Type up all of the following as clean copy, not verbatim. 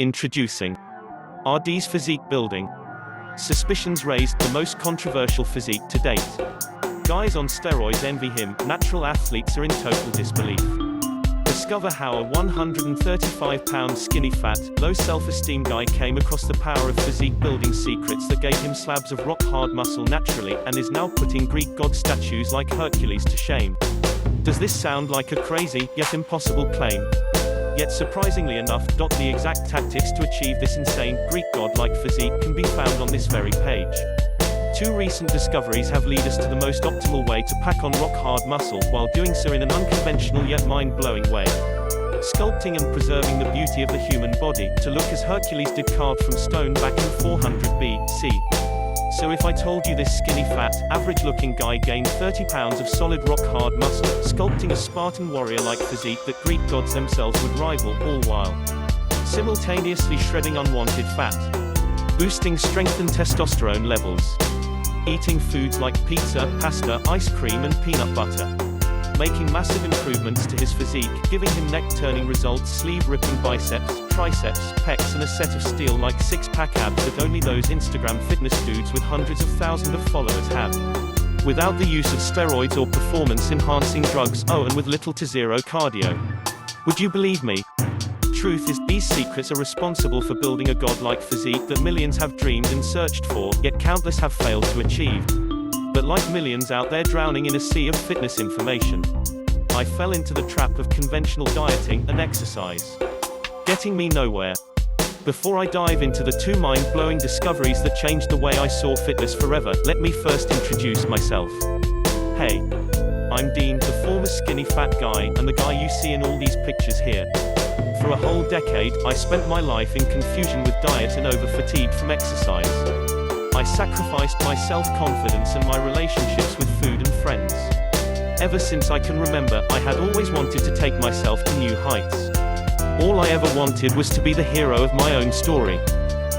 Introducing RD's Physique Building. Suspicions raised, the most controversial physique to date. Guys on steroids envy him, natural athletes are in total disbelief. Discover how a 135-pound skinny fat, low self-esteem guy came across the power of physique building secrets that gave him slabs of rock-hard muscle naturally, and is now putting Greek god statues like Hercules to shame. Does this sound like a crazy, yet impossible claim? Yet surprisingly enough, the exact tactics to achieve this insane, Greek god-like physique can be found on this very page. Two recent discoveries have led us to the most optimal way to pack on rock-hard muscle, while doing so in an unconventional yet mind-blowing way. Sculpting and preserving the beauty of the human body, to look as Hercules did carved from stone back in 400 BC. So if I told you this skinny fat, average-looking guy gained 30 pounds of solid rock-hard muscle, sculpting a Spartan warrior-like physique that Greek gods themselves would rival, all while simultaneously shredding unwanted fat, boosting strength and testosterone levels, eating foods like pizza, pasta, ice cream and peanut butter, making massive improvements to his physique, giving him neck-turning results, sleeve-ripping biceps, triceps, pecs and a set of steel-like six-pack abs that only those Instagram fitness dudes with hundreds of thousands of followers have. Without the use of steroids or performance-enhancing drugs, and with little to zero cardio. Would you believe me? Truth is, these secrets are responsible for building a godlike physique that millions have dreamed and searched for, yet countless have failed to achieve. But like millions out there drowning in a sea of fitness information, I fell into the trap of conventional dieting and exercise, getting me nowhere. Before I dive into the two mind-blowing discoveries that changed the way I saw fitness forever, let me first introduce myself. Hey, I'm Dean, the former skinny fat guy, and the guy you see in all these pictures here. For a whole decade, I spent my life in confusion with diet and over-fatigued from exercise. I sacrificed my self-confidence and my relationships with food and friends. Ever since I can remember, I had always wanted to take myself to new heights. All I ever wanted was to be the hero of my own story.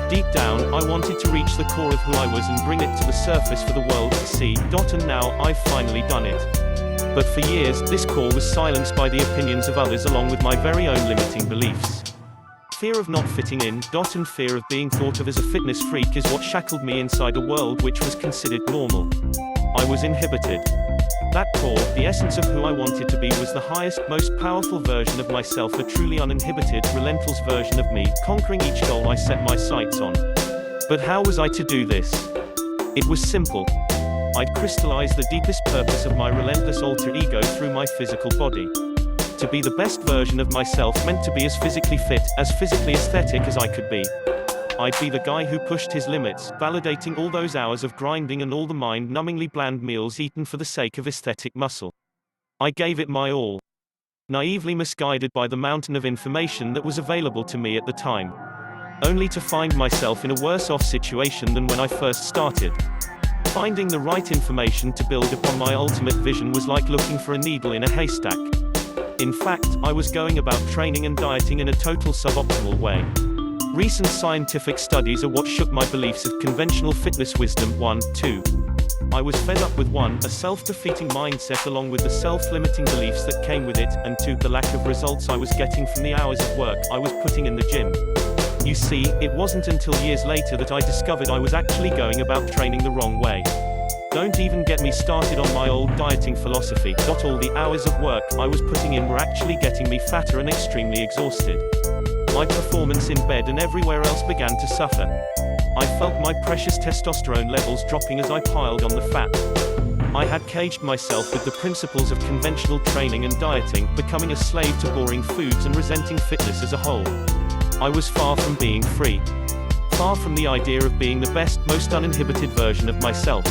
Deep down, I wanted to reach the core of who I was and bring it to the surface for the world to see. And now, I've finally done it. But for years, this core was silenced by the opinions of others along with my very own limiting beliefs. Fear of not fitting in, and fear of being thought of as a fitness freak is what shackled me inside a world which was considered normal. I was inhibited. That core, the essence of who I wanted to be, was the highest, most powerful version of myself, a truly uninhibited, relentless version of me, conquering each goal I set my sights on. But how was I to do this? It was simple. I'd crystallized the deepest purpose of my relentless alter ego through my physical body. To be the best version of myself meant to be as physically fit, as physically aesthetic as I could be. I'd be the guy who pushed his limits, validating all those hours of grinding and all the mind-numbingly bland meals eaten for the sake of aesthetic muscle. I gave it my all. Naively misguided by the mountain of information that was available to me at the time. Only to find myself in a worse-off situation than when I first started. Finding the right information to build upon my ultimate vision was like looking for a needle in a haystack. In fact, I was going about training and dieting in a total suboptimal way. Recent scientific studies are what shook my beliefs of conventional fitness wisdom. 1, 2. I was fed up with 1, a self-defeating mindset along with the self-limiting beliefs that came with it, and 2, the lack of results I was getting from the hours of work I was putting in the gym. You see, it wasn't until years later that I discovered I was actually going about training the wrong way. Don't even get me started on my old dieting philosophy. All the hours of work I was putting in were actually getting me fatter and extremely exhausted. My performance in bed and everywhere else began to suffer. I felt my precious testosterone levels dropping as I piled on the fat. I had caged myself with the principles of conventional training and dieting, becoming a slave to boring foods and resenting fitness as a whole. I was far from being free. Far from the idea of being the best, most uninhibited version of myself.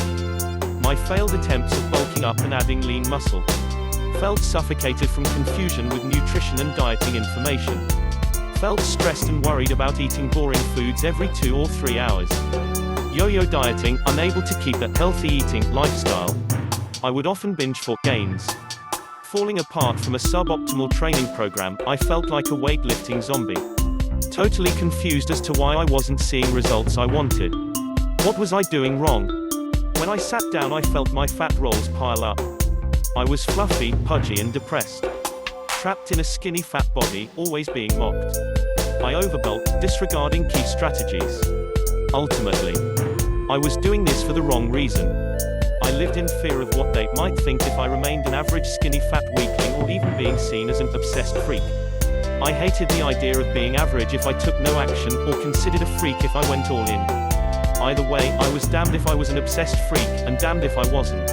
My failed attempts at bulking up and adding lean muscle felt suffocated from confusion with nutrition and dieting information. Felt stressed and worried about eating boring foods every 2 or 3 hours. Yo-yo dieting, unable to keep a healthy eating lifestyle. I would often binge for gains. Falling apart from a suboptimal training program, I felt like a weightlifting zombie. Totally confused as to why I wasn't seeing results I wanted. What was I doing wrong? When I sat down, I felt my fat rolls pile up. I was fluffy, pudgy and depressed. Trapped in a skinny fat body, always being mocked. I overbulked, disregarding key strategies. Ultimately, I was doing this for the wrong reason. I lived in fear of what they might think if I remained an average skinny fat weakling, or even being seen as an obsessed freak. I hated the idea of being average if I took no action, or considered a freak if I went all in. Either way, I was damned if I was an obsessed freak, and damned if I wasn't.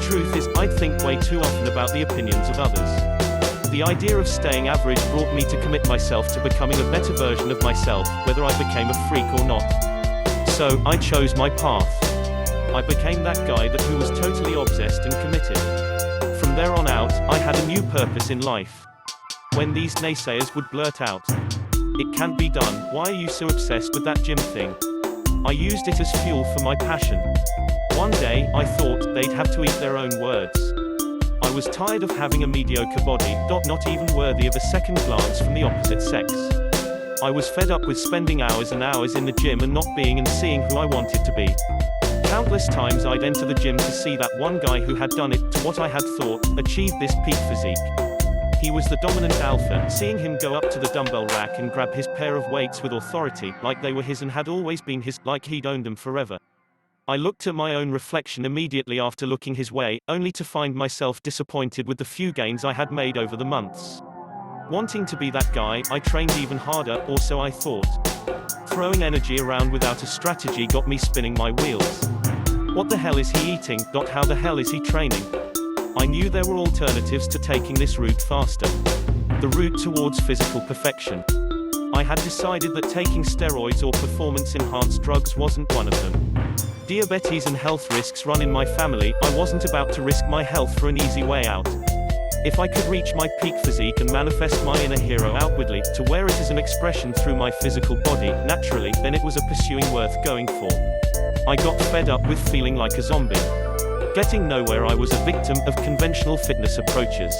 Truth is, I think way too often about the opinions of others. The idea of staying average brought me to commit myself to becoming a better version of myself, whether I became a freak or not. So, I chose my path. I became that guy who was totally obsessed and committed. From there on out, I had a new purpose in life. When these naysayers would blurt out, "It can't be done, why are you so obsessed with that gym thing?" I used it as fuel for my passion. One day, I thought, they'd have to eat their own words. I was tired of having a mediocre body, not even worthy of a second glance from the opposite sex. I was fed up with spending hours and hours in the gym and not being and seeing who I wanted to be. Countless times I'd enter the gym to see that one guy who had done it, to what I had thought, achieved this peak physique. He was the dominant alpha, seeing him go up to the dumbbell rack and grab his pair of weights with authority, like they were his and had always been his, like he'd owned them forever. I looked at my own reflection immediately after looking his way, only to find myself disappointed with the few gains I had made over the months. Wanting to be that guy, I trained even harder, or so I thought. Throwing energy around without a strategy got me spinning my wheels. What the hell is he eating? How the hell is he training? I knew there were alternatives to taking this route faster. The route towards physical perfection. I had decided that taking steroids or performance-enhanced drugs wasn't one of them. Diabetes and health risks run in my family, I wasn't about to risk my health for an easy way out. If I could reach my peak physique and manifest my inner hero outwardly, to wear it as an expression through my physical body, naturally, then it was a pursuing worth going for. I got fed up with feeling like a zombie. Getting nowhere, I was a victim of conventional fitness approaches.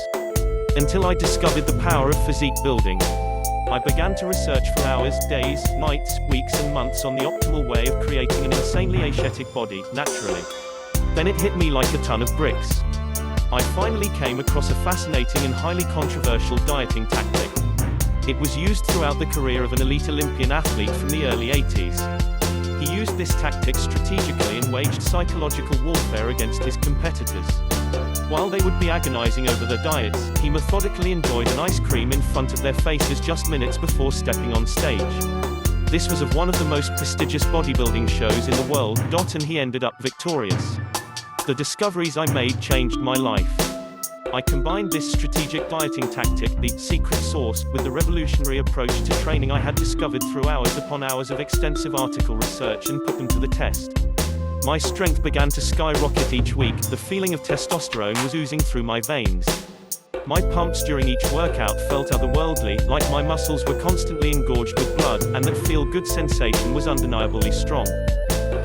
Until I discovered the power of physique building. I began to research for hours, days, nights, weeks and months on the optimal way of creating an insanely ascetic body, naturally. Then it hit me like a ton of bricks. I finally came across a fascinating and highly controversial dieting tactic. It was used throughout the career of an elite Olympian athlete from the early 80s. He used this tactic strategically and waged psychological warfare against his competitors. While they would be agonizing over their diets, he methodically enjoyed an ice cream in front of their faces just minutes before stepping on stage. This was of one of the most prestigious bodybuilding shows in the world, and he ended up victorious. The discoveries I made changed my life. I combined this strategic dieting tactic, the secret sauce, with the revolutionary approach to training I had discovered through hours upon hours of extensive article research and put them to the test. My strength began to skyrocket each week, the feeling of testosterone was oozing through my veins. My pumps during each workout felt otherworldly, like my muscles were constantly engorged with blood, and that feel-good sensation was undeniably strong.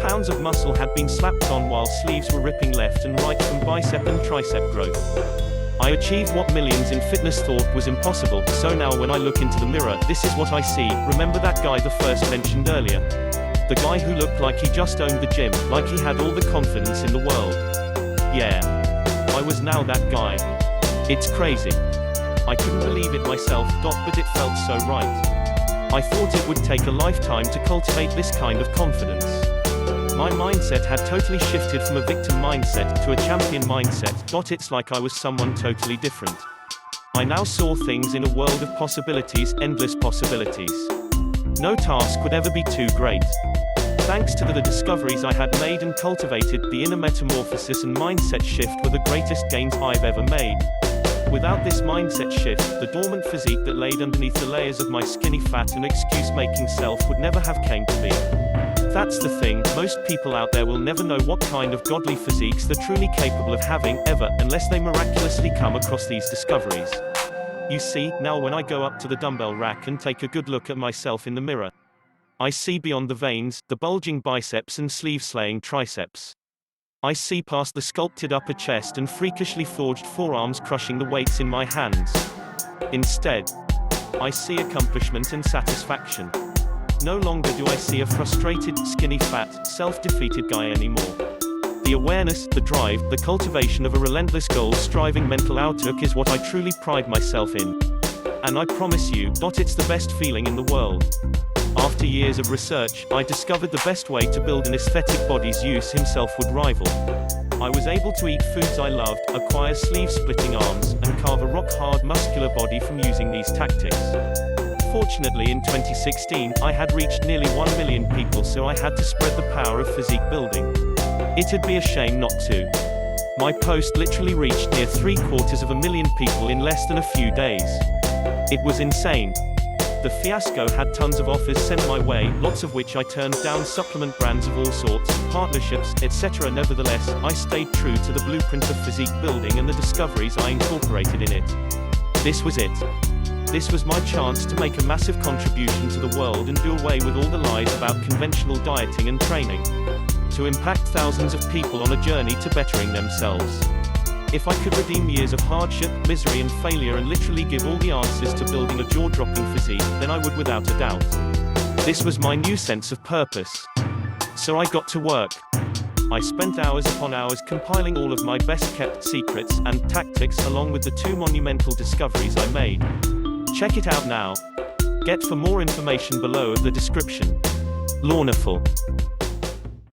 Pounds of muscle had been slapped on while sleeves were ripping left and right from bicep and tricep growth. I achieved what millions in fitness thought was impossible, so now when I look into the mirror, this is what I see. Remember that guy the first mentioned earlier? The guy who looked like he just owned the gym, like he had all the confidence in the world. Yeah. I was now that guy. It's crazy. I couldn't believe it myself, but it felt so right. I thought it would take a lifetime to cultivate this kind of confidence. My mindset had totally shifted from a victim mindset to a champion mindset. It's like I was someone totally different. I now saw things in a world of possibilities, endless possibilities. No task would ever be too great. Thanks to the discoveries I had made and cultivated, the inner metamorphosis and mindset shift were the greatest gains I've ever made. Without this mindset shift, the dormant physique that laid underneath the layers of my skinny fat and excuse-making self would never have came to be. That's the thing, most people out there will never know what kind of godly physiques they're truly capable of having, ever, unless they miraculously come across these discoveries. You see, now when I go up to the dumbbell rack and take a good look at myself in the mirror, I see beyond the veins, the bulging biceps and sleeve-slaying triceps. I see past the sculpted upper chest and freakishly forged forearms crushing the weights in my hands. Instead, I see accomplishment and satisfaction. No longer do I see a frustrated, skinny fat, self-defeated guy anymore. The awareness, the drive, the cultivation of a relentless goal-striving mental outlook is what I truly pride myself in. And I promise you, it's the best feeling in the world. After years of research, I discovered the best way to build an aesthetic body Zeus himself would rival. I was able to eat foods I loved, acquire sleeve-splitting arms, and carve a rock-hard muscular body from using these tactics. Fortunately in 2016, I had reached nearly 1 million people, so I had to spread the power of physique building. It'd be a shame not to. My post literally reached near 750,000 people in less than a few days. It was insane. The fiasco had tons of offers sent my way, lots of which I turned down, supplement brands of all sorts, partnerships, etc. Nevertheless, I stayed true to the blueprint of physique building and the discoveries I incorporated in it. This was it. This was my chance to make a massive contribution to the world and do away with all the lies about conventional dieting and training. To impact thousands of people on a journey to bettering themselves. If I could redeem years of hardship, misery and failure and literally give all the answers to building a jaw-dropping physique, then I would without a doubt. This was my new sense of purpose. So I got to work. I spent hours upon hours compiling all of my best-kept secrets and tactics along with the 2 monumental discoveries I made. Check it out now. Get for more information below of the description. Lawnful.